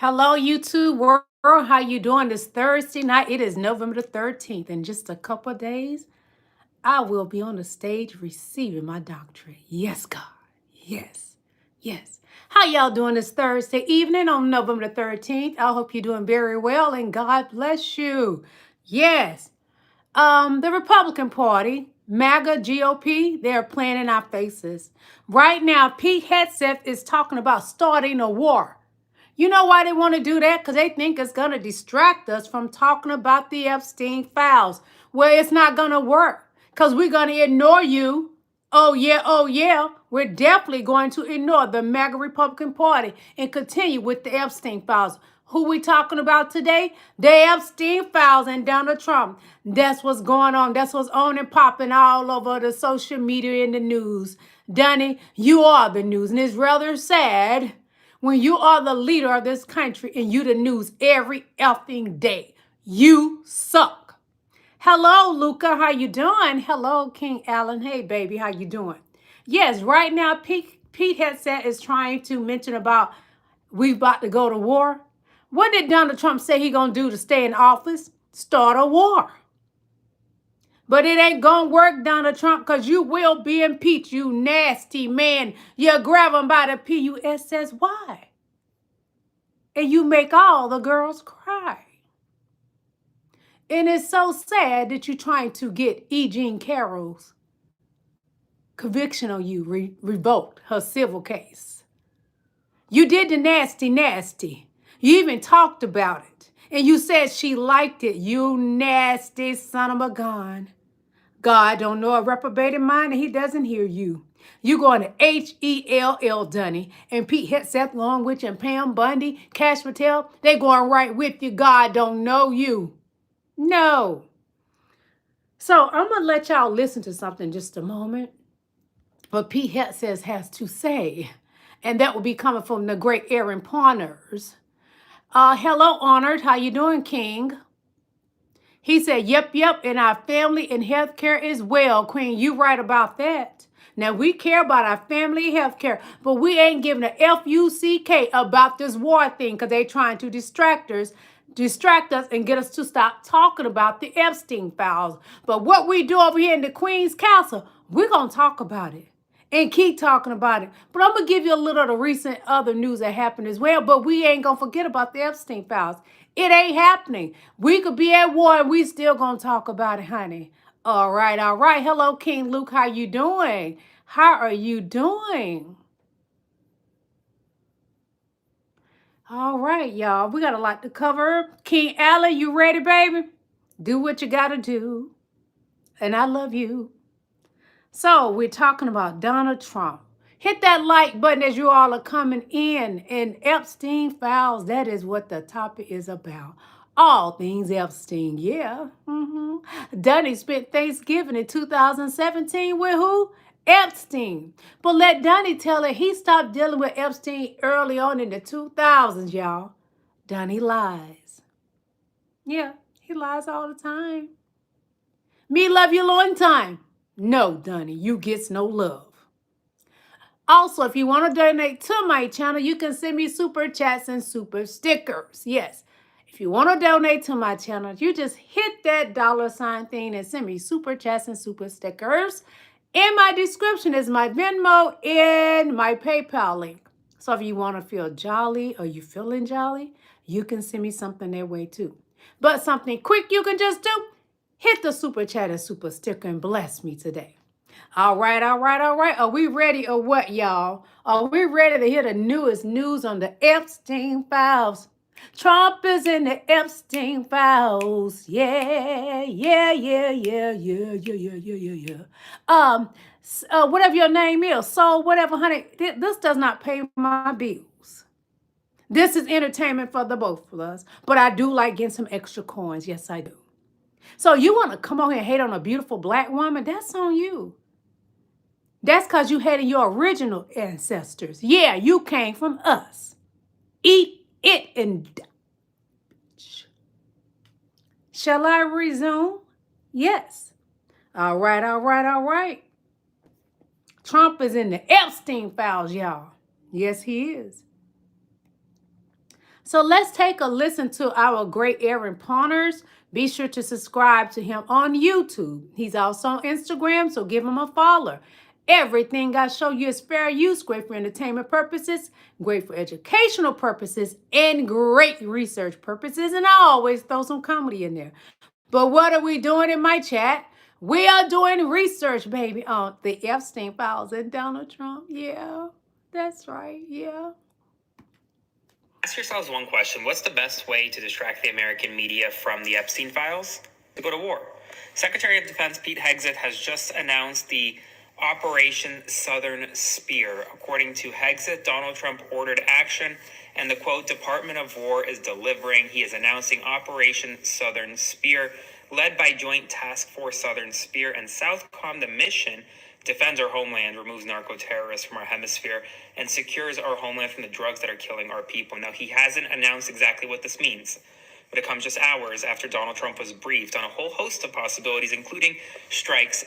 Hello, YouTube world. How you doing this Thursday night? It is November the 13th. In just a couple of days, I will be on the stage receiving my doctorate. Yes, God. Yes. Yes. How y'all doing this Thursday evening on November the 13th? I hope you're doing very well and God bless you. Yes. The Republican Party, MAGA GOP, they're playing in our faces. Right now, Pete Hegseth is talking about starting a war. You know why they want to do that? Because they think it's going to distract us from talking about the Epstein files. Well, it's not going to work because we're going to ignore you. Oh, yeah, oh, yeah. We're definitely going to ignore the MAGA Republican Party and continue with the Epstein files. Who we talking about today? The Epstein files and Donald Trump. That's what's going on. That's what's on and popping all over the social media and the news. Donnie, you are the news. And it's rather sad when you are the leader of this country and you the news every effing day. You suck. Hello, Luca. How you doing? Hello, King Allen. Hey, baby. How you doing? Yes, right now, Pete Hegseth is trying to mention about we about to go to war. What did Donald Trump say he gonna do to stay in office? Start a war. But it ain't gonna work, Donald Trump, because you will be impeached, you nasty man. You grab him by the PUSSY. And you make all the girls cry. And it's so sad that you're trying to get E. Jean Carroll's conviction on you revoked, her civil case. You did the nasty. You even talked about it. And you said she liked it. You nasty son of a gun. God don't know a reprobated mind and he doesn't hear you. You going to HELL, Dunny, and Pete Hegseth along with you, and Pam Bundy, Cash Patel, they going right with you. God don't know you. No. So I'm going to let y'all listen to something in just a moment. What Pete Hegseth has to say. And that will be coming from the great Aaron Pawners. Hello, Honored. How you doing, King? He said, yep, and our family and healthcare as well, Queen. You right about that. Now, we care about our family healthcare, but we ain't giving a F-U-C-K about this war thing because they trying to distract us and get us to stop talking about the Epstein files. But what we do over here in the Queen's Council, we're going to talk about it and keep talking about it. But I'm going to give you a little of the recent other news that happened as well, but we ain't going to forget about the Epstein files. It ain't happening. We could be at war and we still going to talk about it, honey. All right. Hello, King Luke. How you doing? How are you doing? All right, y'all. We got a lot to cover. King Allen, you ready, baby? Do what you got to do. And I love you. So we're talking about Donald Trump. Hit that like button as you all are coming in. And Epstein files, that is what the topic is about. All things Epstein, yeah. Donnie spent Thanksgiving in 2017 with who? Epstein. But let Donnie tell her he stopped dealing with Epstein early on in the 2000s, y'all. Donnie lies. Yeah, he lies all the time. Me love you long time. No, Donnie, you gets no love. Also, if you want to donate to my channel, you can send me super chats and super stickers. Yes. If you want to donate to my channel, you just hit that $ thing and send me super chats and super stickers. In my description is my Venmo and my PayPal link. So if you want to feel jolly or you feeling jolly, you can send me something that way too. But something quick you can just do, hit the super chat and super sticker and bless me today. All right. Are we ready or what, y'all? Are we ready to hear the newest news on the Epstein files? Trump is in the Epstein files. Yeah. Whatever your name is, so whatever, honey, this does not pay my bills. This is entertainment for the both of us, but I do like getting some extra coins. Yes, I do. So you want to come over here and hate on a beautiful black woman? That's on you. That's because you hated your original ancestors. Yeah, you came from us. Eat it and die. Shall I resume? Yes. All right. Trump is in the Epstein files, y'all. Yes, he is. So let's take a listen to our great Aaron Pawners. Be sure to subscribe to him on YouTube. He's also on Instagram, so give him a follow. Everything I show you is fair use, great for entertainment purposes, great for educational purposes, and great research purposes. And I always throw some comedy in there. But what are we doing in my chat? We are doing research, baby, on the Epstein files and Donald Trump. Yeah, that's right. Yeah. Ask yourselves one question. What's the best way to distract the American media from the Epstein files? To go to war. Secretary of Defense Pete Hegseth has just announced the Operation Southern Spear. According to Hegseth, Donald Trump ordered action, and the quote, Department of War is delivering. He is announcing Operation Southern Spear, led by Joint Task Force Southern Spear and Southcom. The mission defends our homeland, removes narco-terrorists from our hemisphere, and secures our homeland from the drugs that are killing our people. Now, he hasn't announced exactly what this means, but it comes just hours after Donald Trump was briefed on a whole host of possibilities, including strikes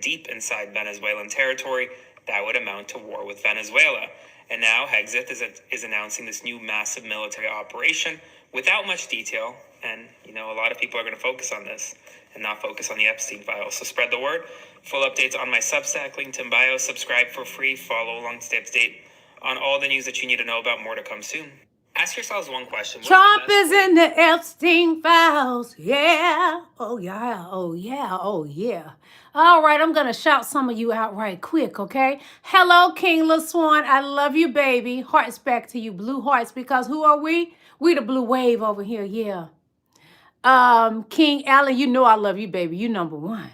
deep inside Venezuelan territory that would amount to war with Venezuela. And now Hegseth is announcing this new massive military operation without much detail. And, a lot of people are going to focus on this and not focus on the Epstein files. So spread the word. Full updates on my Substack, linked in bio. Subscribe for free. Follow along to stay up to date on all the news that you need to know about. More to come soon. Ask yourselves one question. Trump is in the Epstein files. Yeah. Oh, yeah. Oh, yeah. Oh, yeah. All right. I'm going to shout some of you out right quick, okay? Hello, King LaSwan. I love you, baby. Hearts back to you. Blue hearts, because who are we? We the blue wave over here. Yeah. King Allen, you know I love you, baby. You number one.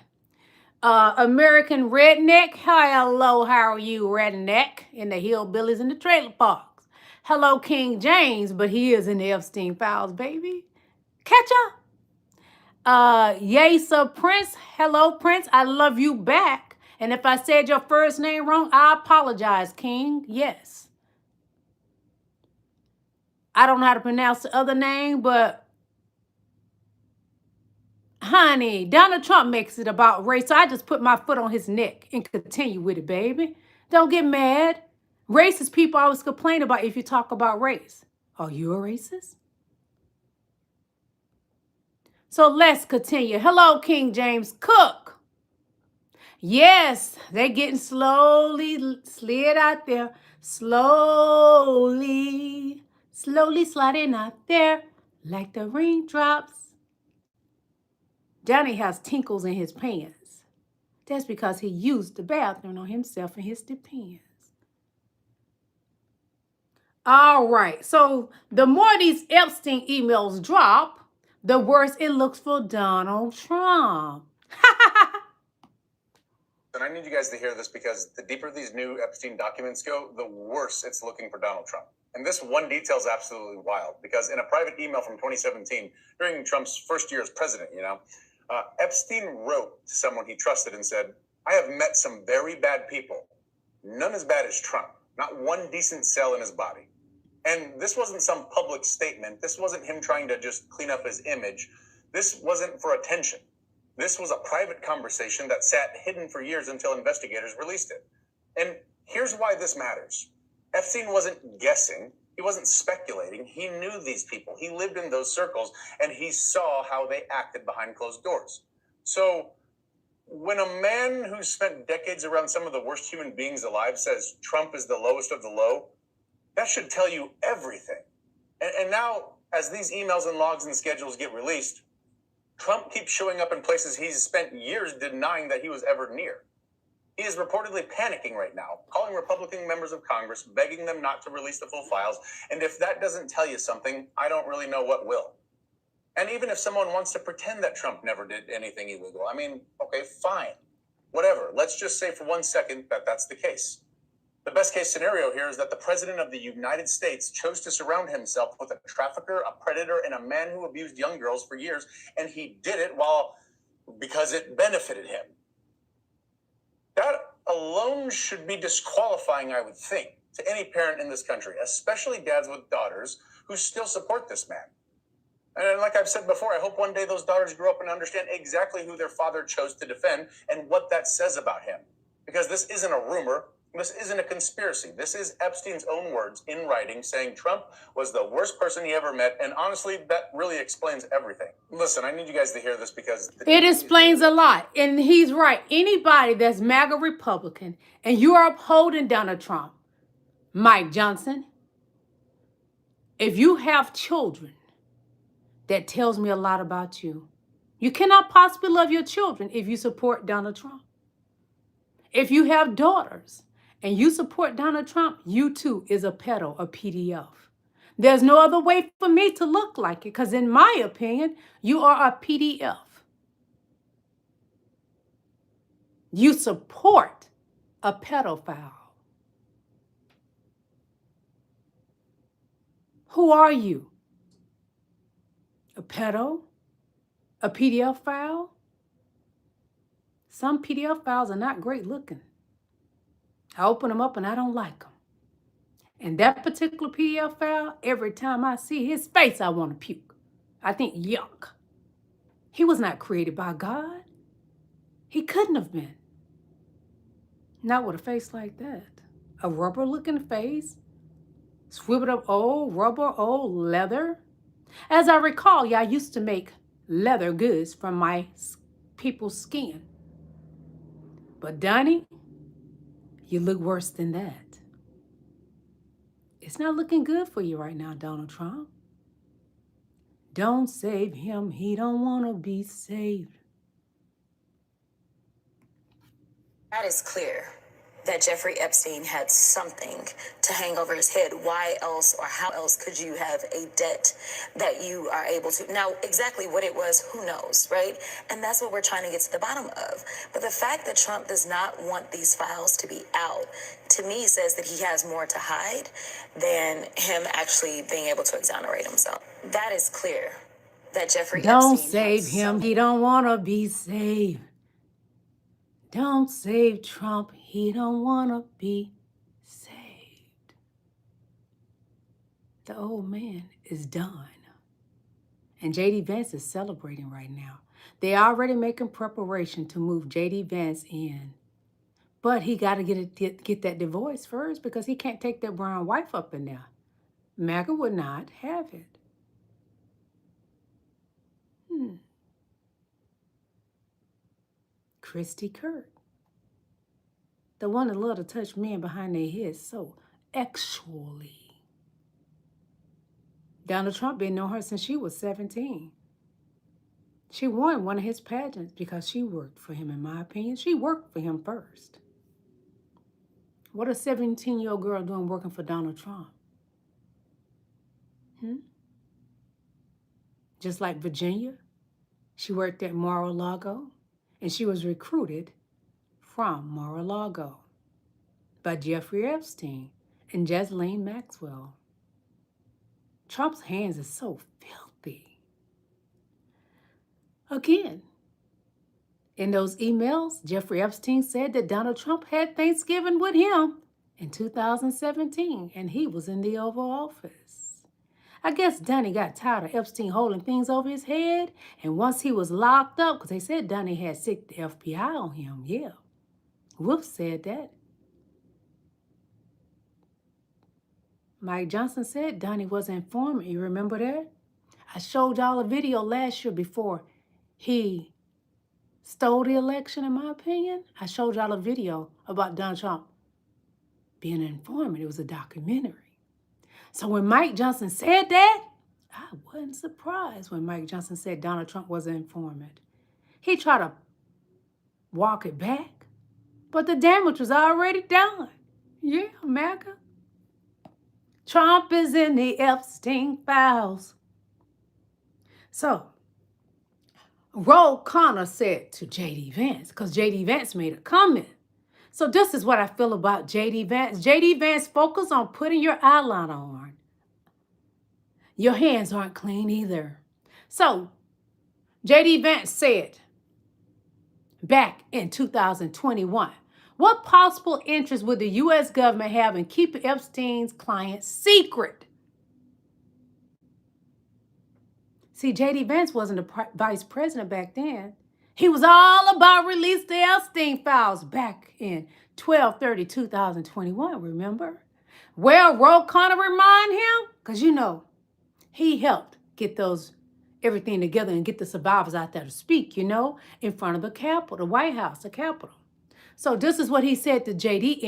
American Redneck. Hello, how are you, Redneck? In the hillbillies in the trailer parks. Hello, King James, but he is in the Epstein files, baby. Catch up. Yay, sir, Prince. Hello, Prince. I love you back. And if I said your first name wrong, I apologize, King. Yes. I don't know how to pronounce the other name, but honey, Donald Trump makes it about race, so I just put my foot on his neck and continue with it, baby. Don't get mad. Racist people always complain about if you talk about race. Are you a racist? So let's continue. Hello, King James Cook. Yes, they're getting slowly slid out there. Slowly sliding out there like the raindrops. Johnny has tinkles in his pants. That's because he used the bathroom on himself and his depends. All right, so the more these Epstein emails drop, the worse it looks for Donald Trump. And I need you guys to hear this, because the deeper these new Epstein documents go, the worse it's looking for Donald Trump. And this one detail is absolutely wild, because in a private email from 2017, during Trump's first year as president, Epstein wrote to someone he trusted and said, I have met some very bad people, none as bad as Trump, not one decent cell in his body. And this wasn't some public statement. This wasn't him trying to just clean up his image. This wasn't for attention. This was a private conversation that sat hidden for years until investigators released it. And here's why this matters. Epstein wasn't guessing. He wasn't speculating. He knew these people. He lived in those circles, and he saw how they acted behind closed doors. So when a man who spent decades around some of the worst human beings alive says Trump is the lowest of the low, that should tell you everything. And now, as these emails and logs and schedules get released, Trump keeps showing up in places he's spent years denying that he was ever near. He is reportedly panicking right now, calling Republican members of Congress, begging them not to release the full files. And if that doesn't tell you something, I don't really know what will. And even if someone wants to pretend that Trump never did anything illegal, okay, fine, whatever. Let's just say for 1 second that that's the case. The best case scenario here is that the president of the United States chose to surround himself with a trafficker, a predator, and a man who abused young girls for years, and he did it because it benefited him. That alone should be disqualifying, I would think, to any parent in this country, especially dads with daughters who still support this man. And like I've said before, I hope one day those daughters grow up and understand exactly who their father chose to defend and what that says about him. Because this isn't a rumor. This isn't a conspiracy. This is Epstein's own words in writing saying Trump was the worst person he ever met. And honestly, that really explains everything. Listen, I need you guys to hear this because it explains a lot. And he's right. Anybody that's MAGA Republican and you are upholding Donald Trump, Mike Johnson, if you have children, that tells me a lot about you. You cannot possibly love your children if you support Donald Trump. If you have daughters and you support Donald Trump, you too is a pedo, a PDF. There's no other way for me to look like it because in my opinion, you are a PDF. You support a pedophile. Who are you? A pedo? A PDF file? Some PDF files are not great looking. I open them up and I don't like them. And that particular PDF file, every time I see his face, I want to puke. I think, yuck. He was not created by God. He couldn't have been. Not with a face like that. A rubber-looking face, swiveled up old rubber, old leather. As I recall, y'all used to make leather goods from my people's skin. But Donnie, you look worse than that. It's not looking good for you right now, Donald Trump. Don't save him. He don't want to be saved. That is clear that Jeffrey Epstein had something to hang over his head. Why else or how else could you have a debt that you are able to? Now, exactly what it was, who knows, right? And that's what we're trying to get to the bottom of. But the fact that Trump does not want these files to be out, to me, says that he has more to hide than him actually being able to exonerate himself. That is clear that Jeffrey Don't Epstein save him. He don't want to be saved. Don't save Trump. He don't want to be saved. The old man is done. And J.D. Vance is celebrating right now. They're already making preparation to move J.D. Vance in. But he got to get that divorce first because he can't take that brown wife up in there. MAGA would not have it. Christy Kirk. The one that loved to touch men behind their heads so sexually. Donald Trump been knowing her since she was 17. She won one of his pageants because she worked for him, in my opinion. She worked for him first. What a 17-year-old girl doing working for Donald Trump? Just like Virginia, she worked at Mar-a-Lago, and she was recruited from Mar-a-Lago by Jeffrey Epstein and Ghislaine Maxwell. Trump's hands are so filthy. Again, in those emails, Jeffrey Epstein said that Donald Trump had Thanksgiving with him in 2017, and he was in the Oval Office. I guess Donnie got tired of Epstein holding things over his head, and once he was locked up, because they said Donnie had sicked the FBI on him, yeah. Wolf said that. Mike Johnson said Donnie was an informant. You remember that? I showed y'all a video last year before he stole the election, in my opinion. I showed y'all a video about Donald Trump being an informant. It was a documentary. So when Mike Johnson said that, I wasn't surprised when Mike Johnson said Donald Trump was an informant. He tried to walk it back, but the damage was already done. Yeah, MAGA. Trump is in the Epstein files. So, Roll Connor said to J.D. Vance, because J.D. Vance made a comment. So this is what I feel about J.D. Vance. J.D. Vance, focus on putting your eyeliner on. Your hands aren't clean either. So, J.D. Vance said back in 2021, what possible interest would the U.S. government have in keeping Epstein's clients secret? See, J.D. Vance wasn't the vice president back then. He was all about release the Epstein files back in 12/30/2021, remember? Well, Roll Connor remind him, because you know, he helped get everything together and get the survivors out there to speak, you know, in front of the Capitol, the White House, the Capitol. So this is what he said to JD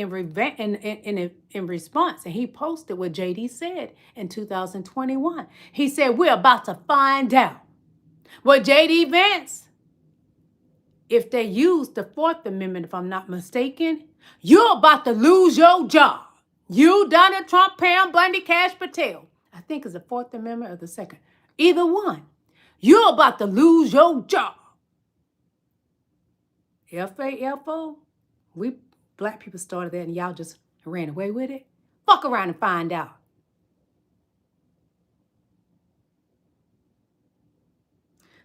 in response. And he posted what JD said in 2021. He said, we're about to find out what jdvance, if they use the Fourth Amendment, if I'm not mistaken, you're about to lose your job. You, Donald Trump, Pam Bundy, Cash Patel. I think it's the Fourth Amendment or the Second. Either one. You're about to lose your job. FAFO. We black people started that and y'all just ran away with it. Fuck around and find out.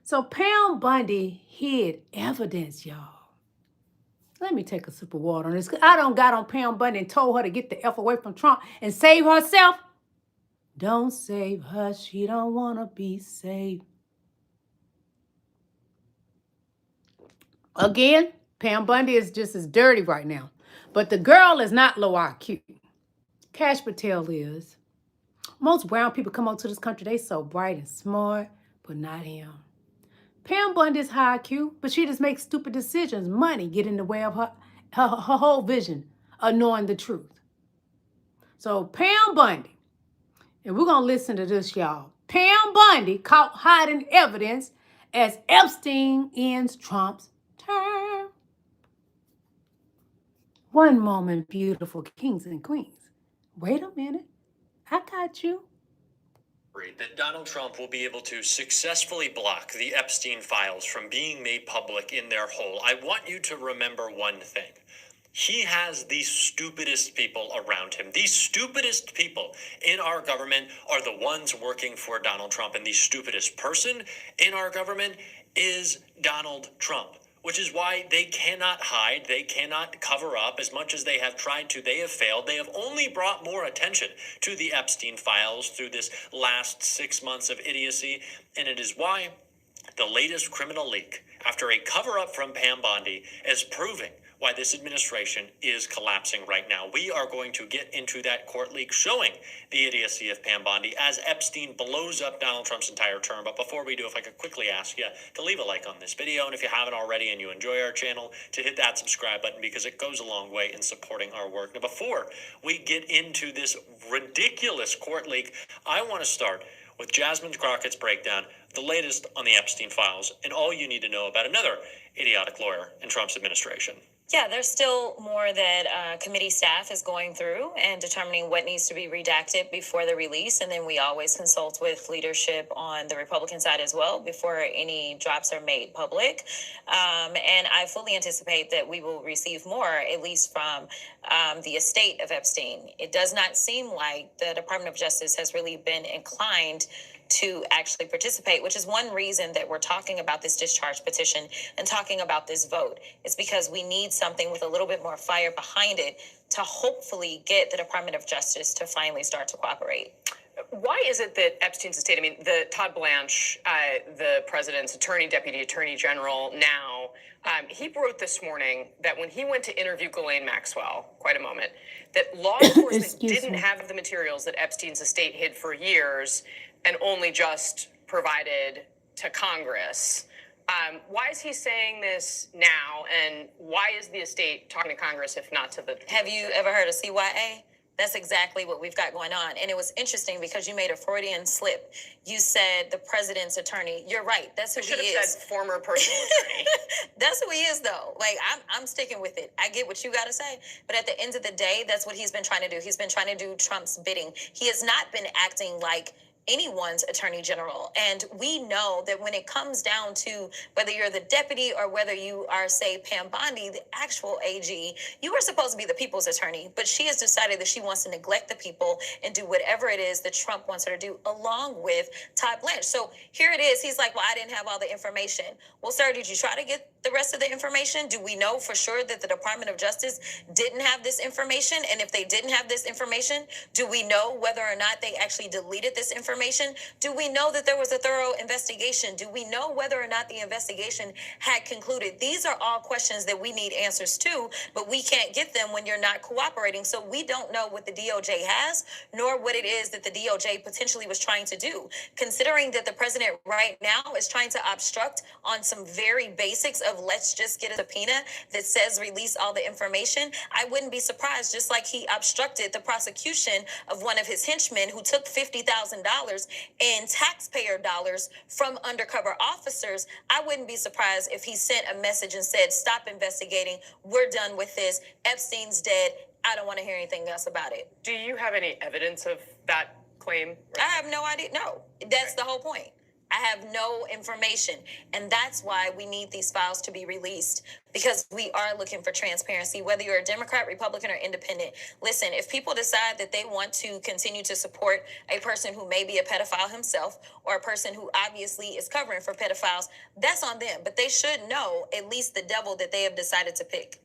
So Pam Bundy hid evidence, y'all. Let me take a sip of water on this. I done got on Pam Bundy and told her to get the F away from Trump and save herself. Don't save her. She don't want to be saved. Again, Pam Bundy is just as dirty right now. But the girl is not low IQ. Cash Patel is. Most brown people come out to this country, they so bright and smart, but not him. Pam Bundy is high IQ, but she just makes stupid decisions. Money get in the way of her whole vision of knowing the truth. So Pam Bundy, and we're going to listen to this, y'all. Pam Bundy caught hiding evidence as Epstein ends Trump's term. One moment, beautiful kings and queens. Wait a minute. I got you. That Donald Trump will be able to successfully block the Epstein files from being made public in their whole. I want you to remember one thing. He has the stupidest people around him. The stupidest people in our government are the ones working for Donald Trump, and the stupidest person in our government is Donald Trump. Which is why they cannot hide, they cannot cover up. As much as they have tried to, they have failed. They have only brought more attention to the Epstein files through this last 6 months of idiocy. And it is why the latest criminal leak, after a cover-up from Pam Bondi, is proving why this administration is collapsing right now. We are going to get into that court leak showing the idiocy of Pam Bondi as Epstein blows up Donald Trump's entire term. But before we do, if I could quickly ask you to leave a like on this video, and if you haven't already and you enjoy our channel, to hit that subscribe button, because it goes a long way in supporting our work. Now, before we get into this ridiculous court leak, I want to start with Jasmine Crockett's breakdown, the latest on the Epstein files, and all you need to know about another idiotic lawyer in Trump's administration. Yeah, there's still more that committee staff is going through and determining what needs to be redacted before the release. And then we always consult with leadership on the Republican side as well before any drops are made public. And I fully anticipate that we will receive more, at least from the estate of Epstein. It does not seem like the Department of Justice has really been inclined to actually participate, which is one reason that we're talking about this discharge petition and talking about this vote. It's because we need something with a little bit more fire behind it to hopefully get the Department of Justice to finally start to cooperate. Why is it that Epstein's estate, I mean, the Todd Blanche, the president's deputy attorney general now, he wrote this morning that when he went to interview Ghislaine Maxwell, quite a moment, that law enforcement didn't have the materials that Epstein's estate hid for years and only just provided to Congress. Why is he saying this now, and why is the estate talking to Congress if not to the... Have you ever heard of CYA? That's exactly what we've got going on. And it was interesting because you made a Freudian slip. You said the president's attorney. You're right. That's who he is. I should have said former personal attorney. That's who he is, though. Like, I'm sticking with it. I get what you got to say. But at the end of the day, that's what he's been trying to do. He's been trying to do Trump's bidding. He has not been acting like anyone's attorney general. And we know that when it comes down to whether you're the deputy or whether you are, say, Pam Bondi, the actual AG, you are supposed to be the people's attorney. But she has decided that she wants to neglect the people and do whatever it is that Trump wants her to do, along with Todd Blanche. So here it is. He's like, well, I didn't have all the information. Well, sir, did you try to get the rest of the information? Do we know for sure that the Department of Justice didn't have this information? And if they didn't have this information, do we know whether or not they actually deleted this information? information? Do we know that there was a thorough investigation? Do we know whether or not the investigation had concluded? These are all questions that we need answers to, but we can't get them when you're not cooperating. So we don't know what the DOJ has, nor what it is that the DOJ potentially was trying to do. Considering that the president right now is trying to obstruct on some very basics of let's just get a subpoena that says release all the information, I wouldn't be surprised, just like he obstructed the prosecution of one of his henchmen who took $50,000 in taxpayer dollars from undercover officers. I wouldn't be surprised if he sent a message and said, stop investigating. We're done with this. Epstein's dead. I don't want to hear anything else about it. Do you have any evidence of that claim? I have no idea. No, that's the whole point. I have no information. And that's why we need these files to be released, because we are looking for transparency, whether you're a Democrat, Republican, or independent. Listen, if people decide that they want to continue to support a person who may be a pedophile himself, or a person who obviously is covering for pedophiles, that's on them. But they should know at least the devil that they have decided to pick.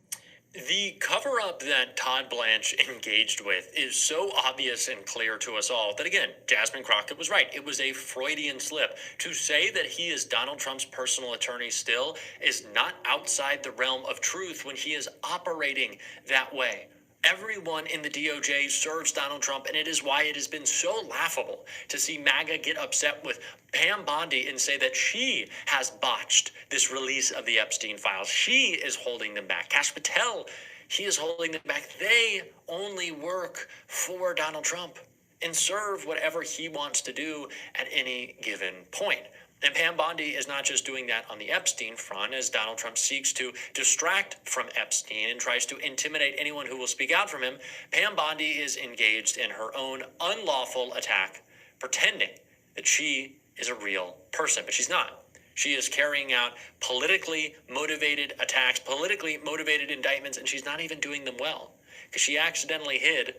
The cover-up that Todd Blanche engaged with is so obvious and clear to us all that, again, Jasmine Crockett was right. It was a Freudian slip. To say that he is Donald Trump's personal attorney still is not outside the realm of truth when he is operating that way. Everyone in the DOJ serves Donald Trump, and it is why it has been so laughable to see MAGA get upset with Pam Bondi and say that she has botched this release of the Epstein files. She is holding them back. Kash Patel, he is holding them back. They only work for Donald Trump and serve whatever he wants to do at any given point. And Pam Bondi is not just doing that on the Epstein front, as Donald Trump seeks to distract from Epstein and tries to intimidate anyone who will speak out from him. Pam Bondi is engaged in her own unlawful attack, pretending that she is a real person, but she's not. She is carrying out politically motivated attacks, politically motivated indictments, and she's not even doing them well, because she accidentally hid a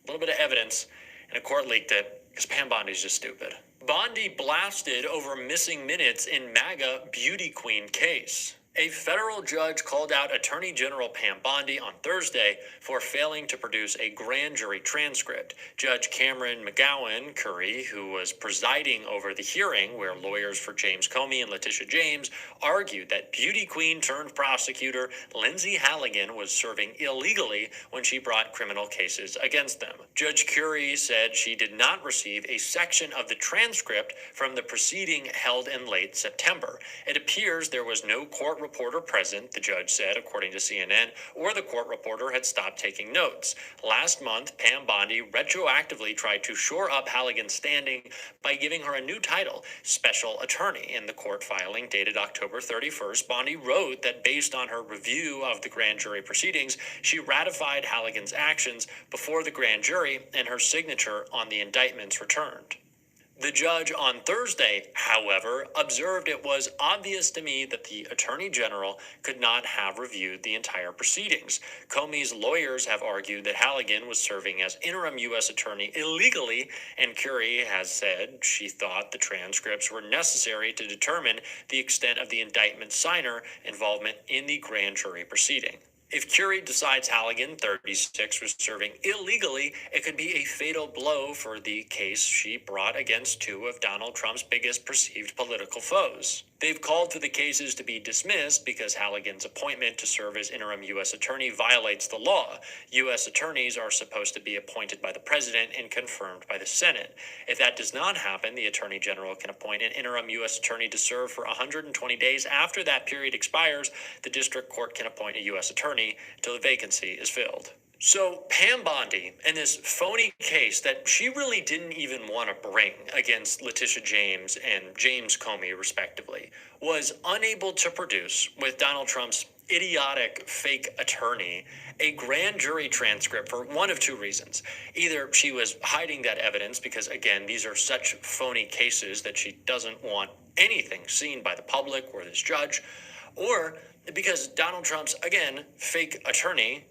little bit of evidence and a court leaked it, because Pam Bondi's just stupid. Bondi blasted over missing minutes in MAGA beauty queen case. A federal judge called out Attorney General Pam Bondi on Thursday for failing to produce a grand jury transcript. Judge Cameron McGowan Curry, who was presiding over the hearing where lawyers for James Comey and Letitia James argued that beauty queen turned prosecutor Lindsay Halligan was serving illegally when she brought criminal cases against them. Judge Curry said she did not receive a section of the transcript from the proceeding held in late September. It appears there was no court reporter present, the judge said, according to CNN, or the court reporter had stopped taking notes. Last month, Pam Bondi retroactively tried to shore up Halligan's standing by giving her a new title, Special Attorney. In the court filing dated October 31st, Bondi wrote that based on her review of the grand jury proceedings, she ratified Halligan's actions before the grand jury and her signature on the indictments returned. The judge on Thursday, however, observed it was obvious to me that the Attorney General could not have reviewed the entire proceedings. Comey's lawyers have argued that Halligan was serving as interim U.S. Attorney illegally, and Curry has said she thought the transcripts were necessary to determine the extent of the indictment signer involvement in the grand jury proceeding. If Curry decides Halligan, 36, was serving illegally, it could be a fatal blow for the case she brought against two of Donald Trump's biggest perceived political foes. They've called for the cases to be dismissed because Halligan's appointment to serve as interim U.S. Attorney violates the law. U.S. attorneys are supposed to be appointed by the president and confirmed by the Senate. If that does not happen, the Attorney General can appoint an interim U.S. Attorney to serve for 120 days. After that period expires, the district court can appoint a U.S. Attorney until the vacancy is filled. So Pam Bondi, in this phony case that she really didn't even want to bring against Letitia James and James Comey, respectively, was unable to produce, with Donald Trump's idiotic fake attorney, a grand jury transcript for one of two reasons. Either she was hiding that evidence because, again, these are such phony cases that she doesn't want anything seen by the public or this judge, or because Donald Trump's, again, fake attorney,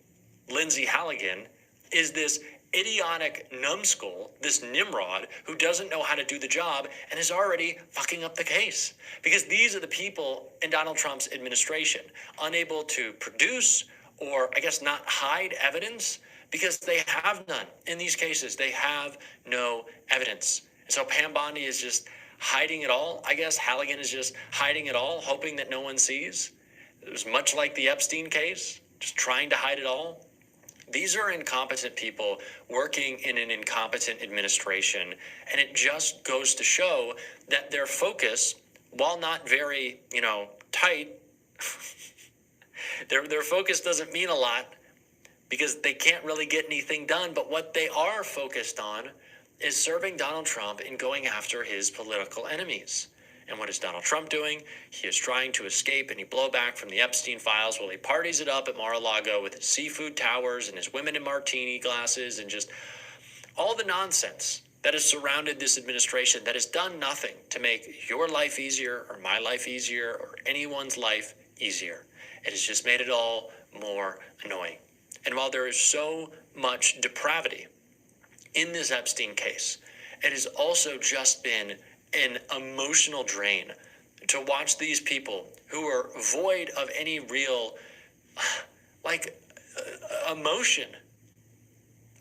Lindsay Halligan, is this idiotic numbskull, this Nimrod, who doesn't know how to do the job and is already fucking up the case. Because these are the people in Donald Trump's administration, unable to produce or, I guess, not hide evidence because they have none. In these cases, they have no evidence. So Pam Bondi is just hiding it all. I guess Halligan is just hiding it all, hoping that no one sees. It was much like the Epstein case, just trying to hide it all. These are incompetent people working in an incompetent administration, and it just goes to show that their focus, while not very, tight, their focus doesn't mean a lot because they can't really get anything done. But what they are focused on is serving Donald Trump and going after his political enemies. And what is Donald Trump doing? He is trying to escape any blowback from the Epstein files while he parties it up at Mar-a-Lago with his seafood towers and his women in martini glasses and just all the nonsense that has surrounded this administration that has done nothing to make your life easier or my life easier or anyone's life easier. It has just made it all more annoying. And while there is so much depravity in this Epstein case, it has also just been an emotional drain to watch these people who are void of any real, emotion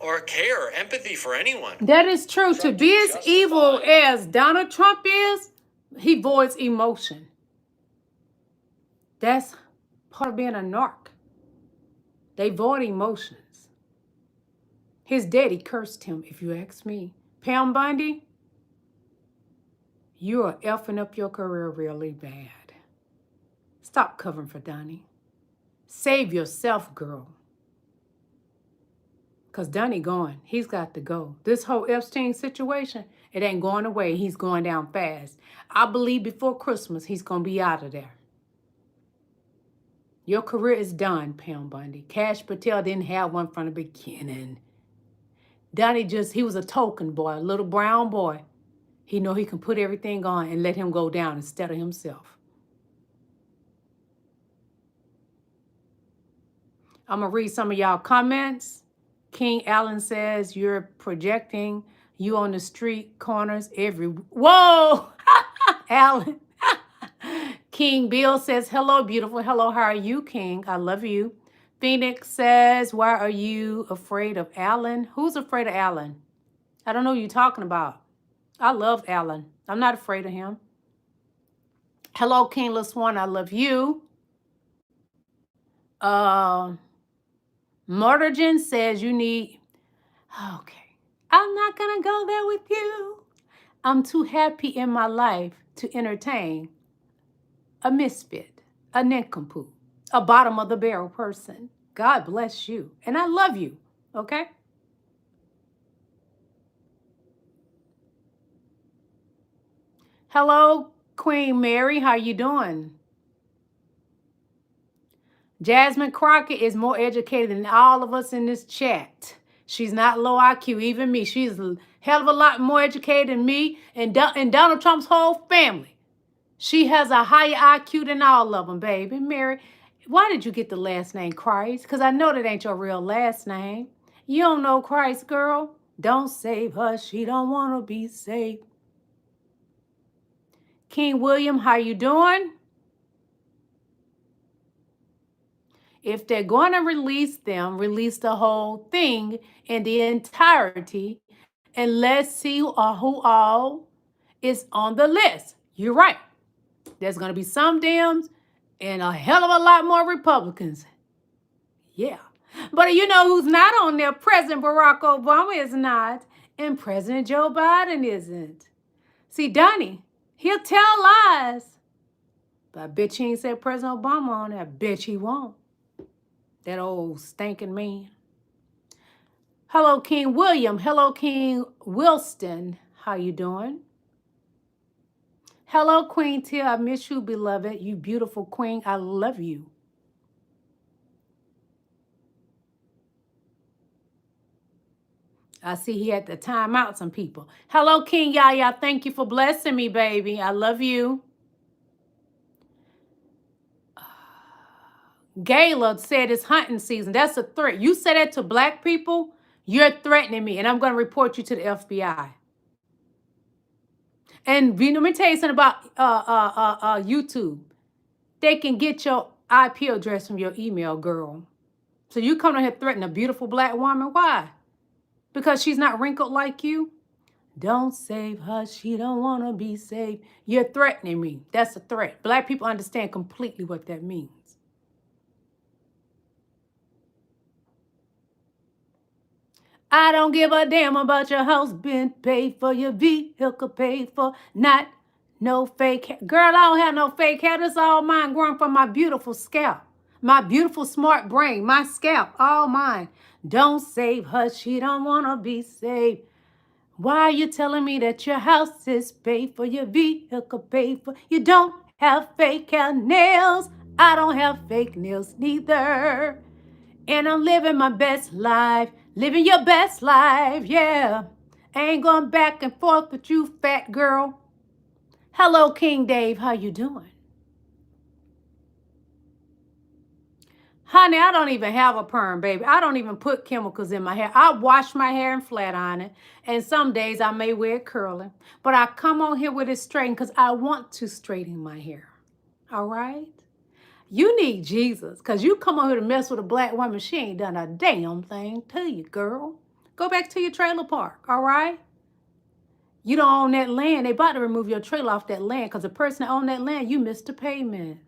or care, or empathy for anyone. That is true. To be as evil as Donald Trump is, he voids emotion. That's part of being a narc. They void emotions. His daddy cursed him, if you ask me. Pam Bondi, you are effing up your career really bad. Stop covering for Donnie. Save yourself, girl. Because Donnie gone. He's got to go. This whole Epstein situation, it ain't going away. He's going down fast. I believe before Christmas, he's going to be out of there. Your career is done, Pam Bondi. Cash Patel didn't have one from the beginning. Donnie he was a token boy, a little brown boy. He know he can put everything on and let him go down instead of himself. I'm going to read some of y'all comments. King Allen says, you're projecting you on the street corners every... Whoa! Allen. King Bill says, hello, beautiful. Hello, how are you, King? I love you. Phoenix says, why are you afraid of Allen? Who's afraid of Allen? I don't know what you're talking about. I love Allen. I'm not afraid of him. Hello, King LaSwan. I love you. Murdergen says you need... Okay. I'm not going to go there with you. I'm too happy in my life to entertain a misfit, a nincompoop, a bottom of the barrel person. God bless you. And I love you. Okay? Hello, Queen Mary. How you doing? Jasmine Crockett is more educated than all of us in this chat. She's not low IQ, even me. She's a hell of a lot more educated than me and Donald Trump's whole family. She has a higher IQ than all of them, baby. Mary, why did you get the last name Christ? Because I know that ain't your real last name. You don't know Christ, girl. Don't save her. She don't want to be saved. King William, how you doing? If they're going to release them, release the whole thing in the entirety, and let's see who all is on the list. You're right. There's going to be some Dems and a hell of a lot more Republicans. Yeah. But you know who's not on there? President Barack Obama is not, and President Joe Biden isn't. See, Donnie, he'll tell lies. But I bet you ain't said President Obama on there. I bet he won't. That old stinking man. Hello, King William. Hello, King Wilston. How you doing? Hello, Queen Tia. I miss you, beloved. You beautiful queen. I love you. I see he had to time out some people. Hello, King Yaya. Thank you for blessing me, baby. I love you. Gayla said it's hunting season. That's a threat. You say that to black people, you're threatening me, and I'm going to report you to the FBI. And let me tell you something about YouTube. They can get your IP address from your email, girl. So you come in here threatening a beautiful black woman. Why? Because she's not wrinkled like you? Don't save her, she don't want to be saved. You're threatening me. That's a threat. Black people understand completely what that means. I don't give a damn about your house being paid for, your vehicle paid for, not no fake hair. Girl, I don't have no fake hair. This all mine growing from my beautiful scalp. My beautiful smart brain, my scalp, all mine. Don't save her, she don't want to be saved. Why are you telling me that your house is paid for, your vehicle paid for? You don't have fake hair nails. I don't have fake nails neither. And I'm living my best life. Living your best life, yeah. I ain't going back and forth with you, fat girl. Hello, King Dave. How you doing? Honey, I don't even have a perm, baby. I don't even put chemicals in my hair. I wash my hair and flat iron it. And some days I may wear it curling. But I come on here with it straightened because I want to straighten my hair. All right? You need Jesus, because you come on here to mess with a black woman, she ain't done a damn thing to you, girl. Go back to your trailer park, all right? You don't own that land. They about to remove your trailer off that land because the person that owned that land, you missed the payment.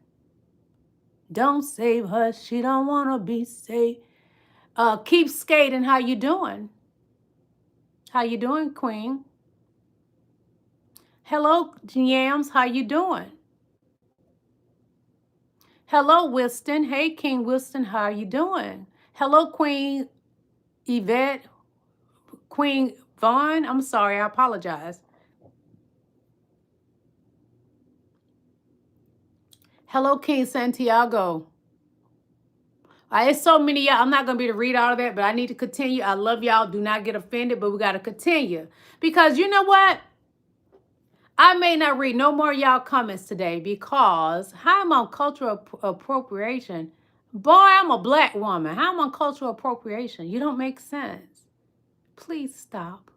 Don't save her. She don't want to be saved. Keep skating. How you doing? How you doing, Queen? Hello, Yams. How you doing? Hello, Wilston. Hey, King Wilston. How you doing? Hello, Queen Yvette. Queen Vaughn. I'm sorry. I apologize. Hello, King Santiago. It's so many y'all. I'm not going to be able to read all of that, but I need to continue. I love y'all. Do not get offended, but we got to continue. Because you know what? I may not read no more y'all comments today because how am I on cultural appropriation? Boy, I'm a black woman. How am I on cultural appropriation? You don't make sense. Please stop.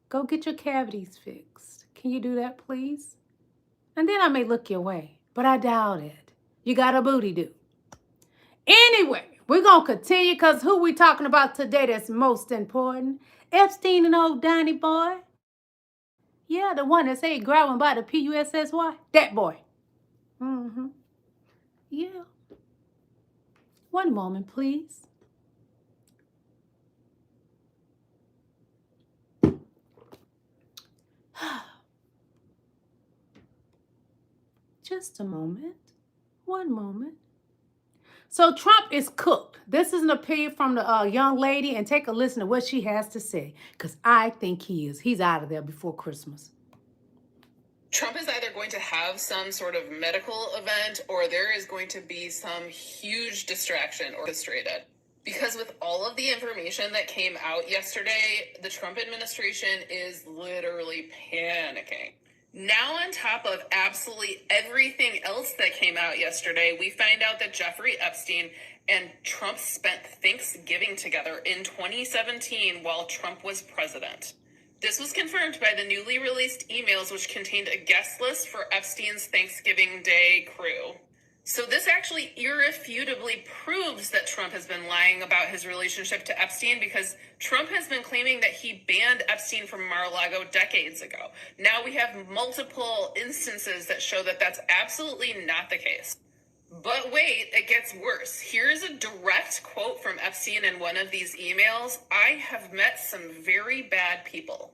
Go get your cavities fixed. Can you do that, please? And then I may look your way, but I doubt it. You got a booty do. Anyway, we're going to continue because who we talking about today that's most important? Epstein and old Donnie boy. Yeah, the one that said grabbing by the PUSSY. That boy. Mm-hmm. Yeah. One moment, please. Just a moment. One moment. So Trump is cooked. This is an opinion from the young lady, and take a listen to what she has to say, because I think he is. He's out of there before Christmas. Trump is either going to have some sort of medical event or there is going to be some huge distraction or orchestrated. Because with all of the information that came out yesterday, the Trump administration is literally panicking. Now, on top of absolutely everything else that came out yesterday, we find out that Jeffrey Epstein and Trump spent Thanksgiving together in 2017 while Trump was president. This was confirmed by the newly released emails, which contained a guest list for Epstein's Thanksgiving Day crew. So this actually irrefutably proves that Trump has been lying about his relationship to Epstein, because Trump has been claiming that he banned Epstein from Mar-a-Lago decades ago. Now we have multiple instances that show that that's absolutely not the case. But wait, it gets worse. Here's a direct quote from Epstein in one of these emails. I have met some very bad people.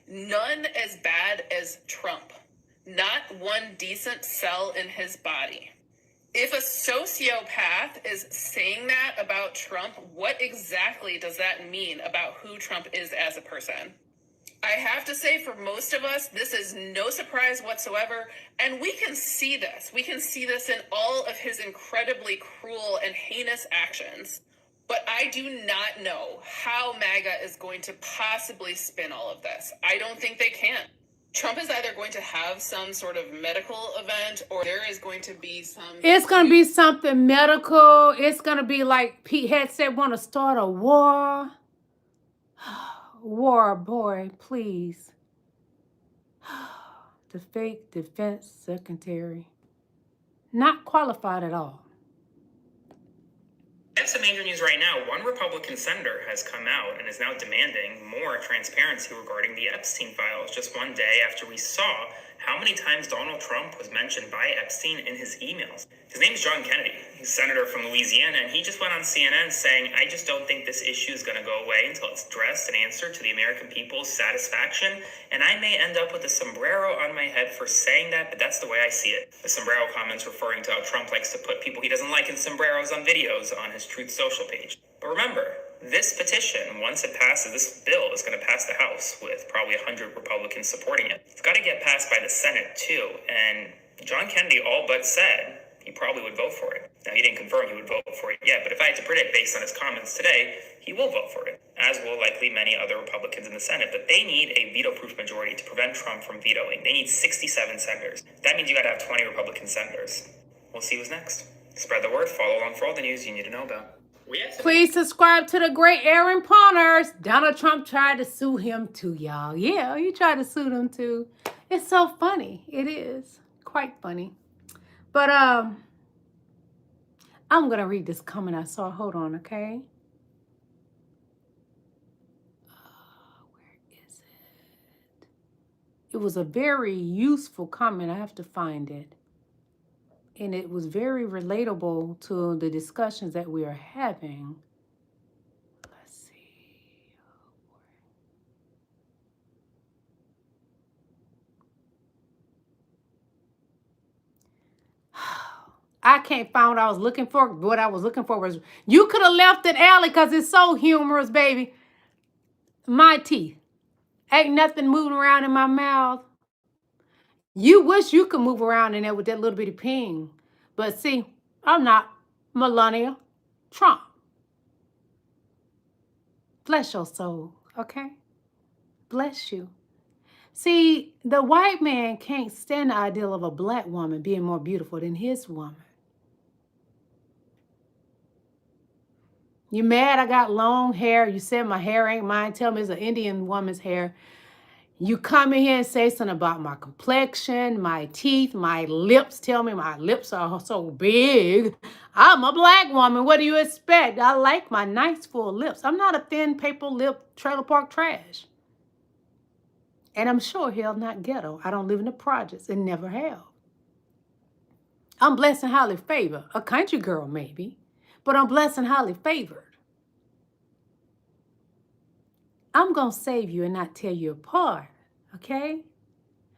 None as bad as Trump. Not one decent cell in his body. If a sociopath is saying that about Trump, what exactly does that mean about who Trump is as a person? I have to say, for most of us, this is no surprise whatsoever, and we can see this. We can see this in all of his incredibly cruel and heinous actions. But I do not know how MAGA is going to possibly spin all of this. I don't think they can. Trump is either going to have some sort of medical event or there is going to be some... It's going to be something medical. It's going to be like Pete had said, want to start a war. War, boy, please. The fake defense secretary. Not qualified at all. It's major news right now, one Republican senator has come out and is now demanding more transparency regarding the Epstein files just one day after we saw how many times Donald Trump was mentioned by Epstein in his emails. His name is John Kennedy. He's a senator from Louisiana, and he just went on CNN saying, I just don't think this issue is going to go away until it's addressed and answered to the American people's satisfaction, and I may end up with a sombrero on my head for saying that, but that's the way I see it. The sombrero comments referring to how Trump likes to put people he doesn't like in sombreros on videos on his Truth Social page. But remember, this petition, once it passes, this bill is going to pass the House with probably 100 Republicans supporting it. It's got to get passed by the Senate too, and John Kennedy all but said he probably would vote for it. Now, he didn't confirm he would vote for it yet, but if I had to predict based on his comments today, he will vote for it, as will likely many other Republicans in the Senate. But they need a veto-proof majority to prevent Trump from vetoing. They need 67 senators. That means you got to have 20 Republican senators. We'll see who's next. Spread the word, follow along for all the news you need to know about. Please subscribe to the great Aaron Pawners. Donald Trump tried to sue him too, y'all. Yeah, he tried to sue them too. It's so funny. It is quite funny. But I'm going to read this comment I saw. Hold on, okay? Where is it? It was a very useful comment. I have to find it. And it was very relatable to the discussions that we are having. Let's see. I can't find what I was looking for. What I was looking for was, you could have left it, Allie, because it's so humorous, baby. My teeth. Ain't nothing moving around in my mouth. You wish you could move around in there with that little bitty ping. But see, I'm not Melania Trump. Bless your soul, okay? Bless you. See, the white man can't stand the ideal of a black woman being more beautiful than his woman. You mad I got long hair? You said my hair ain't mine. Tell me it's an Indian woman's hair. You come in here and say something about my complexion, my teeth, my lips. Tell me my lips are so big. I'm a black woman. What do you expect? I like my nice full lips. I'm not a thin paper lip trailer park trash. And I'm sure hell not ghetto. I don't live in the projects and never have. I'm blessed and highly favored. A country girl maybe, but I'm blessed and highly favored. I'm going to save you and not tear you apart, okay?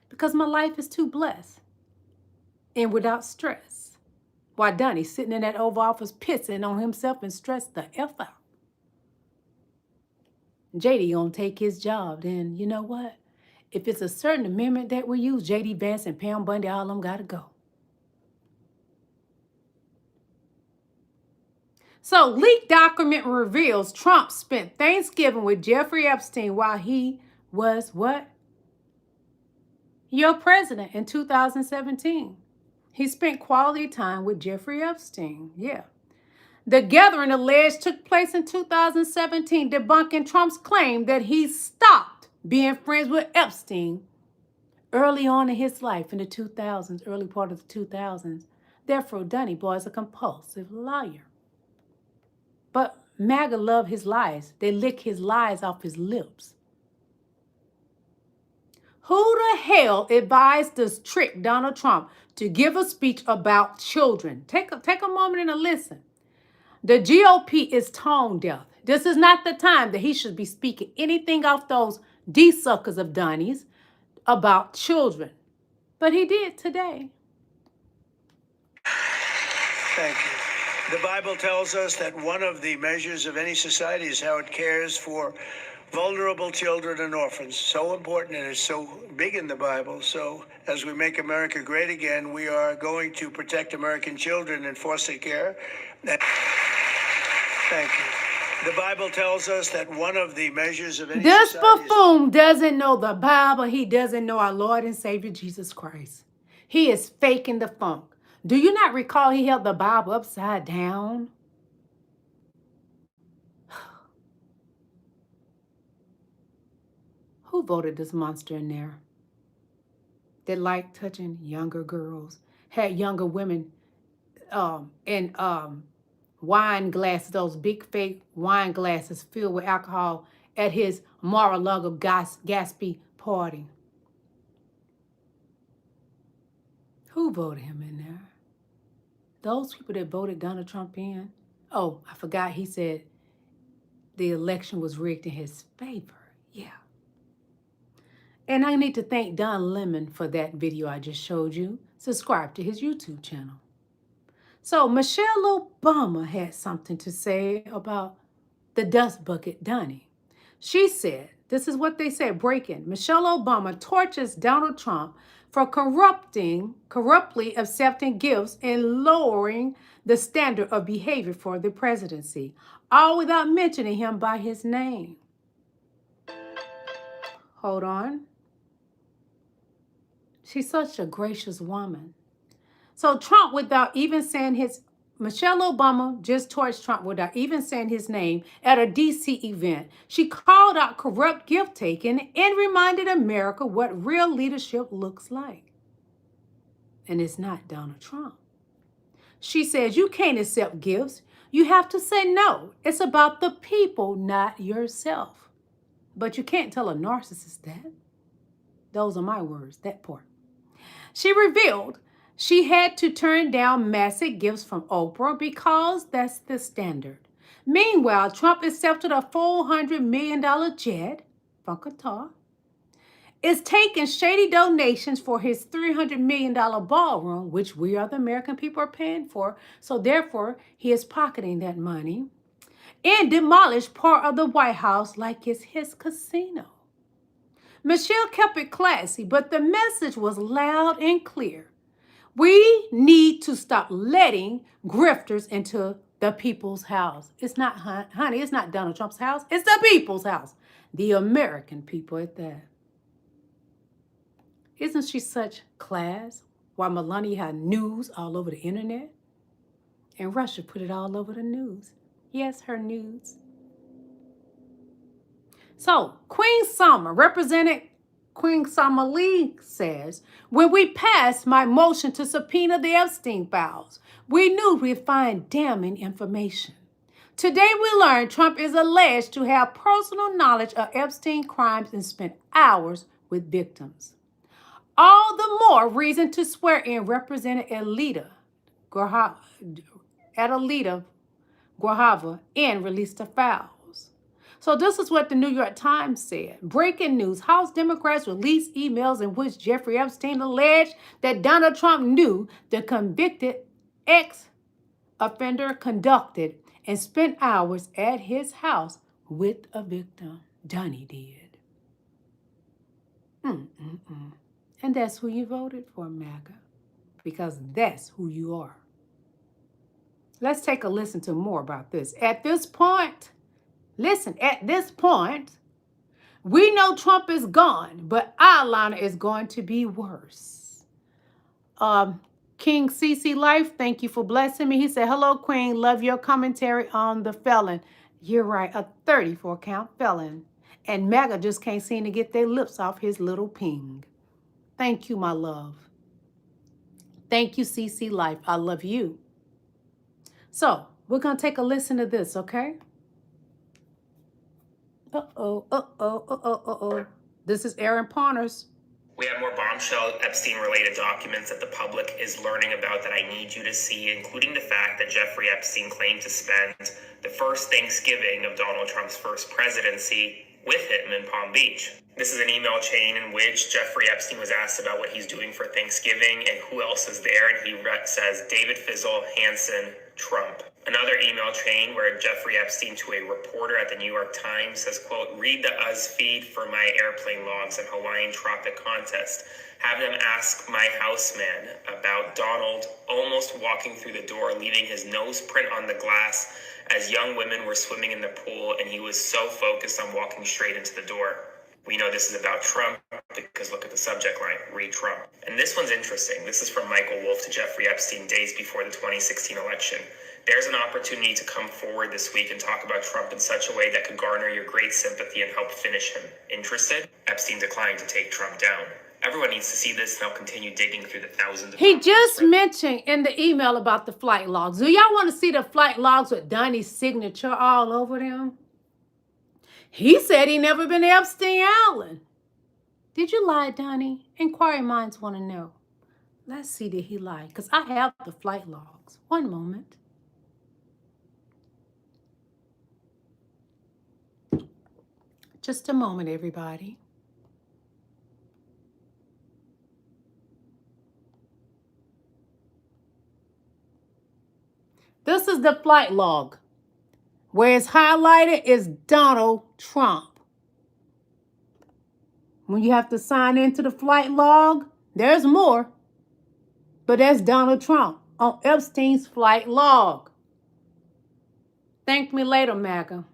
Because my life is too blessed and without stress. Why, Donnie's sitting in that Oval Office pissing on himself and stressed the F out. JD going to take his job. Then, you know what? If it's a certain amendment that we use, jdvance and Pam Bundy, all of them got to go. So, leaked document reveals Trump spent Thanksgiving with Jeffrey Epstein while he was what? Your president in 2017. He spent quality time with Jeffrey Epstein. Yeah. The gathering alleged took place in 2017, debunking Trump's claim that he stopped being friends with Epstein early on in his life in the 2000s, early part of the 2000s. Therefore, Dunny Boy is a compulsive liar. But MAGA love his lies. They lick his lies off his lips. Who the hell advised this trick Donald Trump to give a speech about children? Take a moment and listen. The GOP is tone deaf. This is not the time that he should be speaking anything off those D-suckers of Donnie's about children. But he did today. Thank you. The Bible tells us that one of the measures of any society is how it cares for vulnerable children and orphans. So important, and it's so big in the Bible. So as we make America great again, we are going to protect American children in foster care. Thank you. The Bible tells us that one of the measures of any This society buffoon doesn't know the Bible. He doesn't know our Lord and Savior Jesus Christ. He is faking the funk. Do you not recall he held the Bible upside down? Who voted this monster in there? That liked touching younger girls, had younger women and wine glasses, those big fake wine glasses filled with alcohol at his Mar-a-Lago Gatsby party. Who voted him in there? Those people that voted Donald Trump in. Oh, I forgot he said the election was rigged in his favor. Yeah. And I need to thank Don Lemon for that video I just showed you. Subscribe to his YouTube channel. So Michelle Obama had something to say about the dust bucket Donnie. She said, this is what they said, breaking. Michelle Obama tortures Donald Trump for corruptly accepting gifts and lowering the standard of behavior for the presidency, all without mentioning him by his name. Hold on. She's such a gracious woman. So Trump, without even saying Michelle Obama just torched Trump without even saying his name at a D.C. event. She called out corrupt gift-taking and reminded America what real leadership looks like. And it's not Donald Trump. She says you can't accept gifts. You have to say no. It's about the people, not yourself. But you can't tell a narcissist that. Those are my words, that part. She revealed she had to turn down massive gifts from Oprah because that's the standard. Meanwhile, Trump accepted a $400 million jet from Qatar, is taking shady donations for his $300 million ballroom, which we are the American people are paying for, so therefore he is pocketing that money, and demolished part of the White House like it's his casino. Michelle kept it classy, but the message was loud and clear. We need to stop letting grifters into the people's house. It's not, honey, it's not Donald Trump's house. It's the people's house. The American people at that. Isn't she such class? While Melania had news all over the internet. And Russia put it all over the news. Yes, her news. So, Queen Summer, represented Queen Summer Lee, says, when we passed my motion to subpoena the Epstein files, we knew we'd find damning information. Today we learned Trump is alleged to have personal knowledge of Epstein crimes and spent hours with victims. All the more reason to swear in Representative Alita Grahava and release the files. So this is what the New York Times said. Breaking news. House Democrats released emails in which Jeffrey Epstein alleged that Donald Trump knew the convicted ex-offender conducted and spent hours at his house with a victim. Donnie did. And that's who you voted for, MAGA. Because that's who you are. Let's take a listen to more about this. At this point, we know Trump is gone, but our line is going to be worse. King CC Life, thank you for blessing me. He said, hello, Queen. Love your commentary on the felon. You're right, a 34-count felon. And MAGA just can't seem to get their lips off his little ping. Thank you, my love. Thank you, CC Life. I love you. So, we're going to take a listen to this, okay? This is Aaron Partners. We have more bombshell Epstein-related documents that the public is learning about that I need you to see, including the fact that Jeffrey Epstein claimed to spend the first Thanksgiving of Donald Trump's first presidency with him in Palm Beach. This is an email chain in which Jeffrey Epstein was asked about what he's doing for Thanksgiving and who else is there, and he says David Fizzle, Hansen, Trump. Another email chain where Jeffrey Epstein to a reporter at the New York Times says, quote, read the US feed for my airplane logs and Hawaiian Tropic contest. Have them ask my houseman about Donald almost walking through the door, leaving his nose print on the glass as young women were swimming in the pool, and he was so focused on walking straight into the door. We know this is about Trump because look at the subject line, read Trump. And this one's interesting. This is from Michael Wolff to Jeffrey Epstein days before the 2016 election. There's an opportunity to come forward this week and talk about Trump in such a way that could garner your great sympathy and help finish him. Interested? Epstein declined to take Trump down. Everyone needs to see this. They'll continue digging through the thousands of He documents just from- mentioned in the email about the flight logs. Do y'all want to see the flight logs with Donnie's signature all over them? He said he never been to Epstein Island. Did you lie, Donnie? Inquiry minds want to know. Let's see, did he lie? Because I have the flight logs. One moment. Just a moment, everybody. This is the flight log. Where it's highlighted is Donald Trump. When you have to sign into the flight log, there's more. But that's Donald Trump on Epstein's flight log. Thank me later, MAGA.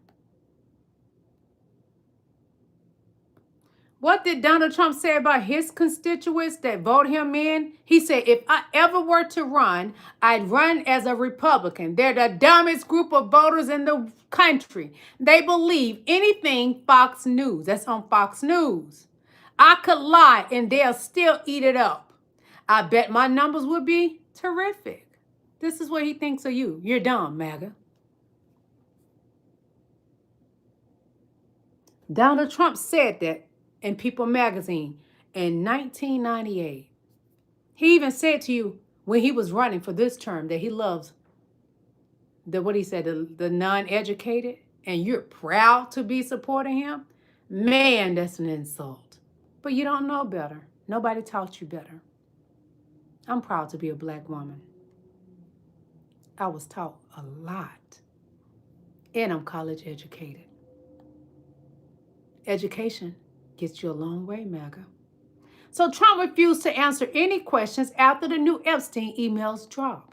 What did Donald Trump say about his constituents that voted him in? He said, if I ever were to run, I'd run as a Republican. They're the dumbest group of voters in the country. They believe anything Fox News. That's on Fox News. I could lie and they'll still eat it up. I bet my numbers would be terrific. This is what he thinks of you. You're dumb, MAGA. Donald Trump said that in People magazine in 1998. He even said to you when he was running for this term that he loves the non-educated, and you're proud to be supporting him. Man, that's an insult. But you don't know better. Nobody taught you better. I'm proud to be a black woman. I was taught a lot. And I'm college educated. Education gets you a long way, MAGA. So Trump refused to answer any questions after the new Epstein emails dropped.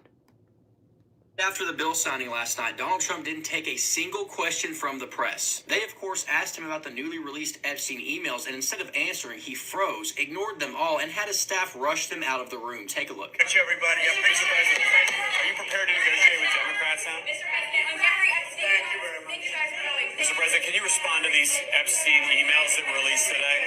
After the bill signing last night, Donald Trump didn't take a single question from the press. They, of course, asked him about the newly released Epstein emails, and instead of answering, he froze, ignored them all, and had his staff rush them out of the room. Take a look. Thank you, everybody. Mr. President, are you prepared to negotiate with Democrats now? Mr. President, I'm Jeffrey Epstein. Thank you very much. Thank you guys for knowing. Mr. President, can you respond to these Epstein emails that were released today?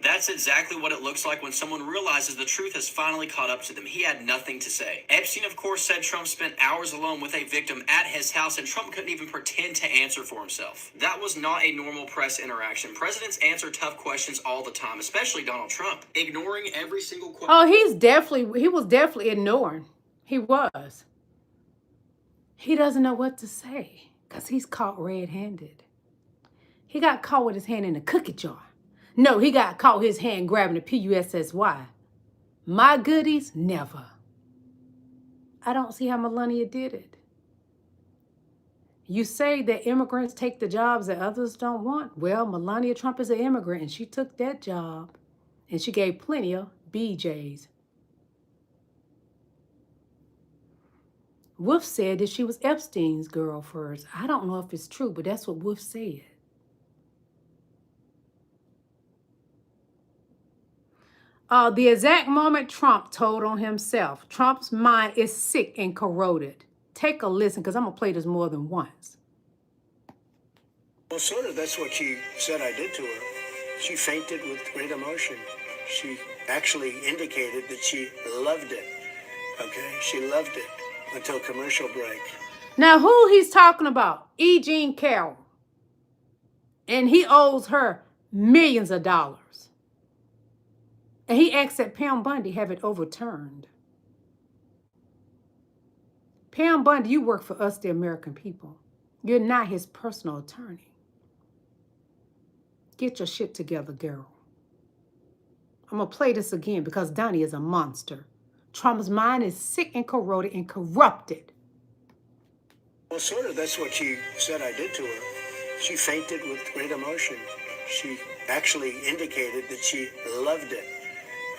That's exactly what it looks like when someone realizes the truth has finally caught up to them. He had nothing to say. Epstein, of course, said Trump spent hours alone with a victim at his house, and Trump couldn't even pretend to answer for himself. That was not a normal press interaction. Presidents answer tough questions all the time, especially Donald Trump, ignoring every single question. Oh, he was definitely ignoring. He was. He doesn't know what to say because he's caught red-handed. He got caught with his hand in a cookie jar. No, he got caught his hand grabbing a PUSSY. My goodies, never. I don't see how Melania did it. You say that immigrants take the jobs that others don't want. Well, Melania Trump is an immigrant, and she took that job, and she gave plenty of BJs. Wolf said that she was Epstein's girl first. I don't know if it's true, but that's what Wolf said. The exact moment Trump told on himself. Trump's mind is sick and corroded. Take a listen, because I'm going to play this more than once. Well, sort of, that's what she said I did to her. She fainted with great emotion. She actually indicated that she loved it. Okay? She loved it until commercial break. Now, who he's talking about? E. Jean Carroll. And he owes her millions of dollars. And he asked that Pam Bundy have it overturned. Pam Bundy, you work for us, the American people. You're not his personal attorney. Get your shit together, girl. I'm going to play this again because Donnie is a monster. Trump's mind is sick and corroded and corrupted. Well, sort of, that's what she said I did to her. She fainted with great emotion. She actually indicated that she loved it.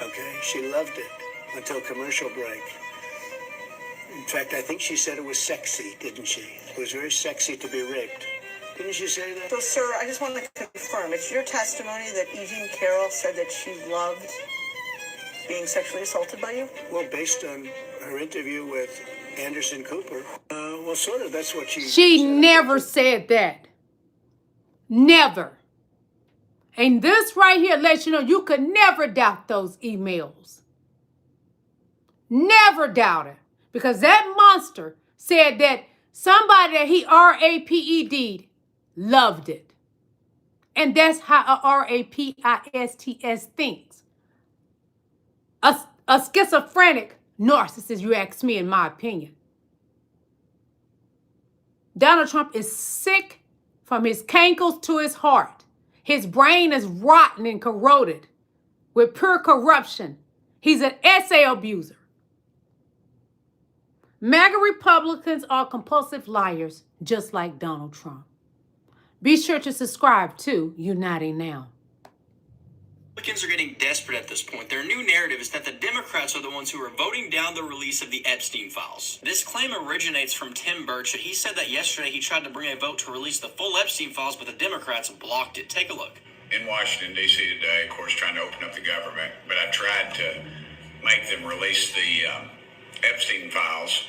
Okay, she loved it until commercial break. In fact, I think she said it was sexy, didn't she? It was very sexy to be raped. Didn't she say that? So, sir, I just want to confirm, it's your testimony that E. Jean Carroll said that she loved being sexually assaulted by you? Well, based on her interview with Anderson Cooper, well, sort of, that's what she She never said that. Never. And this right here lets you know you could never doubt those emails. Never doubt it. Because that monster said that somebody that he RAPED'd loved it. And that's how a RAPISTS thinks. A schizophrenic narcissist, you ask me, in my opinion. Donald Trump is sick from his cankles to his heart. His brain is rotten and corroded with pure corruption. He's an essay abuser. MAGA Republicans are compulsive liars, just like Donald Trump. Be sure to subscribe to Uniting Now. Republicans are getting desperate at this point. Their new narrative is that the Democrats are the ones who are voting down the release of the Epstein files. This claim originates from Tim Burchett. He said that yesterday he tried to bring a vote to release the full Epstein files, but the Democrats blocked it. Take a look. In Washington, D.C. today, of course, trying to open up the government, but I tried to make them release the Epstein files,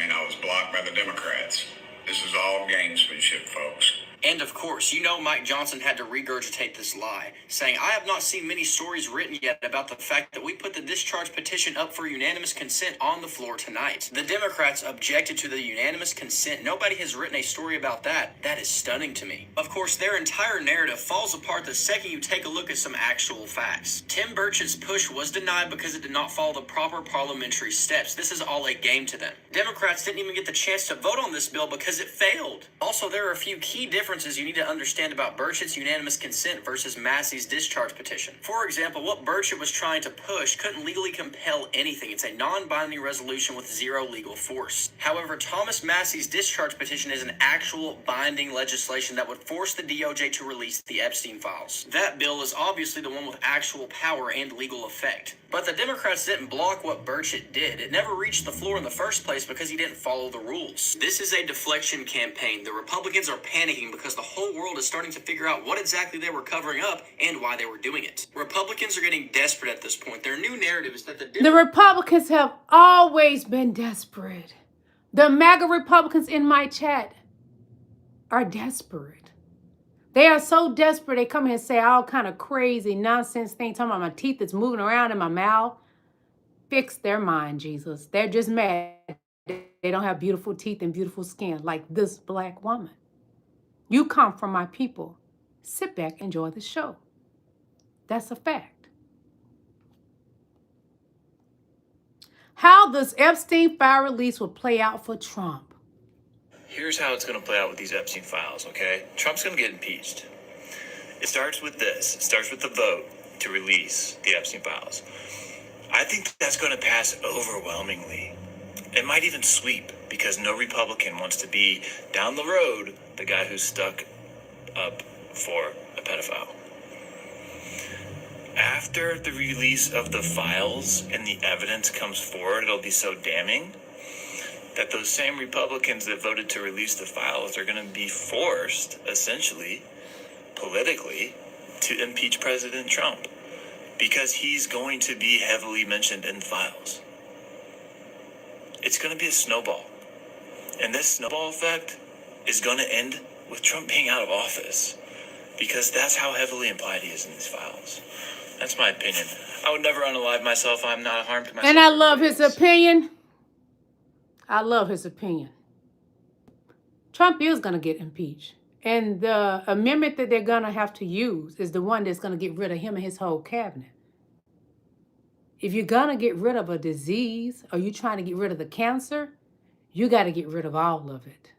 and I was blocked by the Democrats. This is all gamesmanship, folks. And of course, you know Mike Johnson had to regurgitate this lie, saying, I have not seen many stories written yet about the fact that we put the discharge petition up for unanimous consent on the floor tonight. The Democrats objected to the unanimous consent. Nobody has written a story about that. That is stunning to me. Of course, their entire narrative falls apart the second you take a look at some actual facts. Tim Burchett's push was denied because it did not follow the proper parliamentary steps. This is all a game to them. Democrats didn't even get the chance to vote on this bill because it failed. Also, there are a few key differences you need to understand about Burchett's unanimous consent versus Massey's discharge petition. For example, what Burchett was trying to push couldn't legally compel anything. It's a non-binding resolution with zero legal force. However, Thomas Massey's discharge petition is an actual binding legislation that would force the DOJ to release the Epstein files. That bill is obviously the one with actual power and legal effect. But the Democrats didn't block what Burchett did. It never reached the floor in the first place because he didn't follow the rules. This is a deflection campaign. The Republicans are panicking because the whole world is starting to figure out what exactly they were covering up and why they were doing it. Republicans are getting desperate at this point. Their new narrative is that the Republicans have always been desperate. The MAGA Republicans in my chat are desperate. They are so desperate, they come here and say all kind of crazy nonsense things, talking about my teeth that's moving around in my mouth. Fix their mind, Jesus. They're just mad they don't have beautiful teeth and beautiful skin like this black woman. You come from my people. Sit back, enjoy the show. That's a fact. How this Epstein file release will play out for Trump. Here's how it's going to play out with these Epstein files, okay? Trump's going to get impeached. It starts with this. It starts with the vote to release the Epstein files. I think that's going to pass overwhelmingly. It might even sweep because no Republican wants to be, down the road, the guy who's stuck up for a pedophile. After the release of the files and the evidence comes forward, it'll be so damning that those same Republicans that voted to release the files are going to be forced, essentially, politically, to impeach President Trump because he's going to be heavily mentioned in the files. It's going to be a snowball. And this snowball effect is going to end with Trump being out of office because that's how heavily implied he is in these files. That's my opinion. I would never unalive myself. I'm not a harm to myself. And I love his opinion. I love his opinion. Trump is going to get impeached. And the amendment that they're going to have to use is the one that's going to get rid of him and his whole cabinet. If you're going to get rid of a disease or you're trying to get rid of the cancer, you got to get rid of all of it.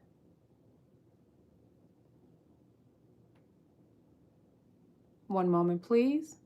One moment, please.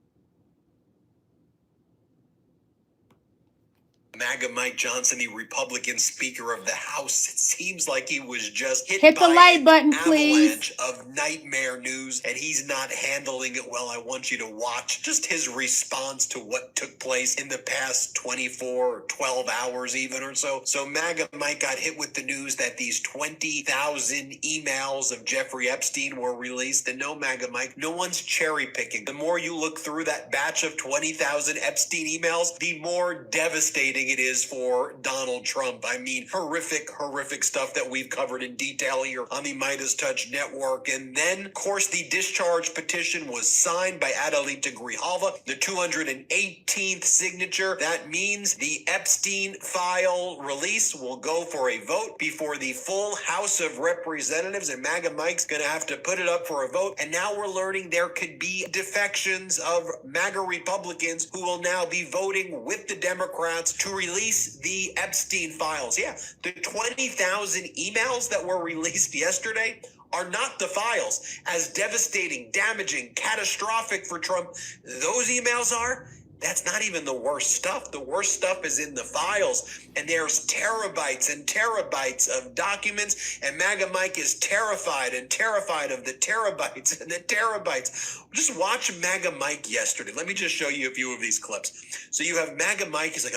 MAGA Mike Johnson, the Republican Speaker of the House, it seems like he was just hit the by like button, an please. avalanche of nightmare news, and he's not handling it well. I want you to watch just his response to what took place in the past 24 or 12 hours even or so. So MAGA Mike got hit with the news that these 20,000 emails of Jeffrey Epstein were released, and no, MAGA Mike, no one's cherry picking. The more you look through that batch of 20,000 Epstein emails, the more devastating disheartening it is for Donald Trump. I mean, horrific stuff that we've covered in detail here on the Midas Touch Network. And then, of course, the discharge petition was signed by Adelita Grijalva, the 218th signature. That means the Epstein file release will go for a vote before the full House of Representatives, and MAGA Mike's going to have to put it up for a vote. And now we're learning there could be defections of MAGA Republicans who will now be voting with the Democrats to release the Epstein files. Yeah, the 20,000 emails that were released yesterday are not the files. As devastating, damaging, catastrophic for Trump those emails are, that's not even the worst stuff. The worst stuff is in the files, and there's terabytes and terabytes of documents, and MAGA Mike is terrified of the terabytes and the terabytes. Just watch MAGA Mike yesterday. Let me just show you a few of these clips. So you have MAGA Mike. He's like,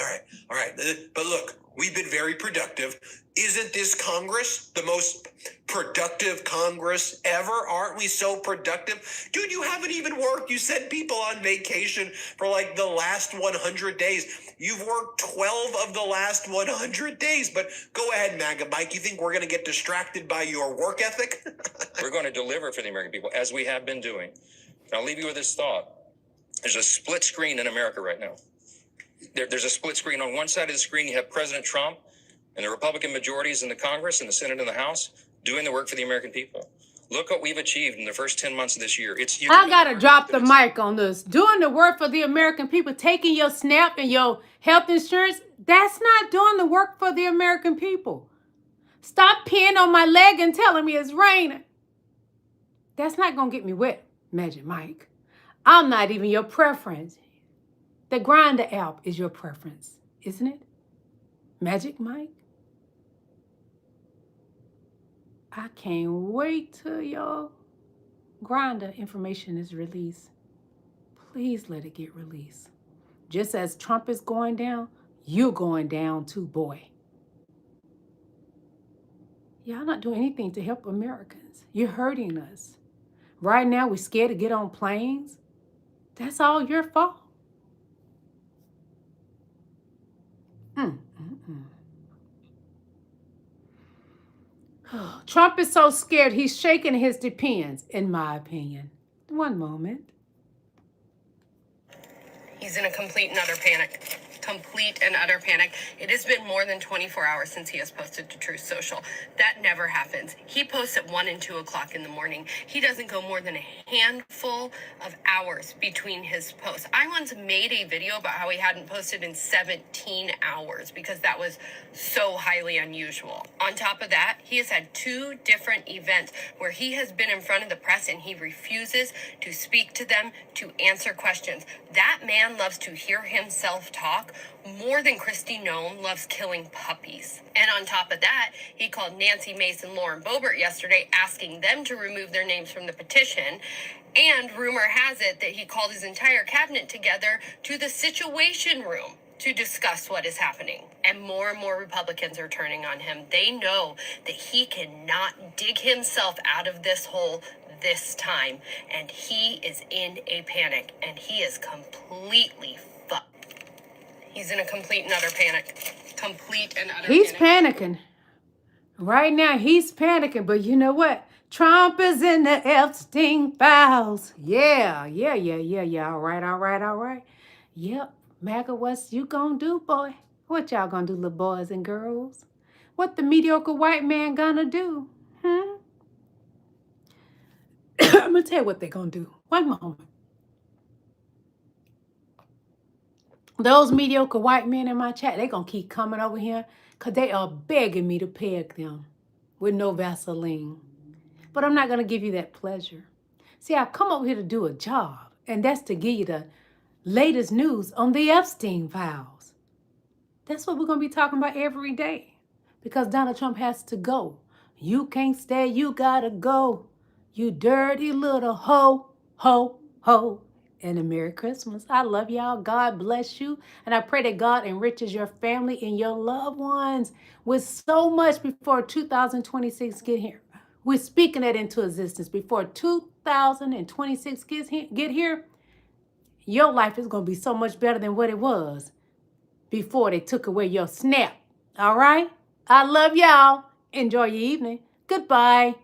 all right, but look, we've been very productive. Isn't this Congress the most productive Congress ever? Aren't we so productive? Dude, you haven't even worked. You sent people on vacation for like the last 100 days. You've worked 12 of the last 100 days. But go ahead, MAGA Mike. You think we're going to get distracted by your work ethic? We're going to deliver for the American people, as we have been doing. And I'll leave you with this thought. There's a split screen in America right now. There's a split screen. On one side of the screen, you have President Trump and the Republican majorities in the Congress and the Senate and the House doing the work for the American people. Look what we've achieved in the first 10 months of this year. I gotta drop the mic on this. Doing the work for the American people, taking your SNAP and your health insurance, that's not doing the work for the American people. Stop peeing on my leg and telling me it's raining. That's not gonna get me wet, Magic Mike. I'm not even your preference. The Grindr app is your preference, isn't it? Magic Mike? I can't wait till your Grindr information is released. Please let it get released. Just as Trump is going down, you're going down too, boy. Y'all not doing anything to help Americans. You're hurting us. Right now, we're scared to get on planes. That's all your fault. Trump is so scared, he's shaking his depends, in my opinion. One moment. He's in a complete and utter panic. Complete and utter panic. It has been more than 24 hours since he has posted to Truth Social. That never happens. He posts at 1 and 2 o'clock in the morning. He doesn't go more than a handful of hours between his posts. I once made a video about how he hadn't posted in 17 hours because that was so highly unusual. On top of that, he has had 2 different events where he has been in front of the press and he refuses to speak to them, to answer questions. That man loves to hear himself talk more than Kristi Noem loves killing puppies. And on top of that, he called Nancy Mace and Lauren Boebert yesterday, asking them to remove their names from the petition. And rumor has it that he called his entire cabinet together to the Situation Room to discuss what is happening. And more Republicans are turning on him. They know that he cannot dig himself out of this hole this time. And he is in a panic. And he is completely fucked. He's in a complete and utter panic. Complete and utter He's panic. panicking. Right now, he's panicking. But you know what? Trump is in the Epstein files. Yeah. All right. Yep. MAGA, what's you gonna do, boy? What y'all gonna do, little boys and girls? What the mediocre white man gonna do? I'm gonna tell you what they're gonna do. One moment. Those mediocre white men in my chat, they're gonna keep coming over here because they are begging me to peg them with no Vaseline. But I'm not gonna give you that pleasure. See, I come over here to do a job, and that's to give you the latest news on the Epstein files. That's what we're going to be talking about every day because Donald Trump has to go. You can't stay, you got to go. You dirty little ho. And a Merry Christmas. I love y'all. God bless you. And I pray that God enriches your family and your loved ones with so much before 2026 get here. We're speaking that into existence. Before 2026 get here, your life is going to be so much better than what it was before they took away your snap. All right? I love y'all. Enjoy your evening. Goodbye.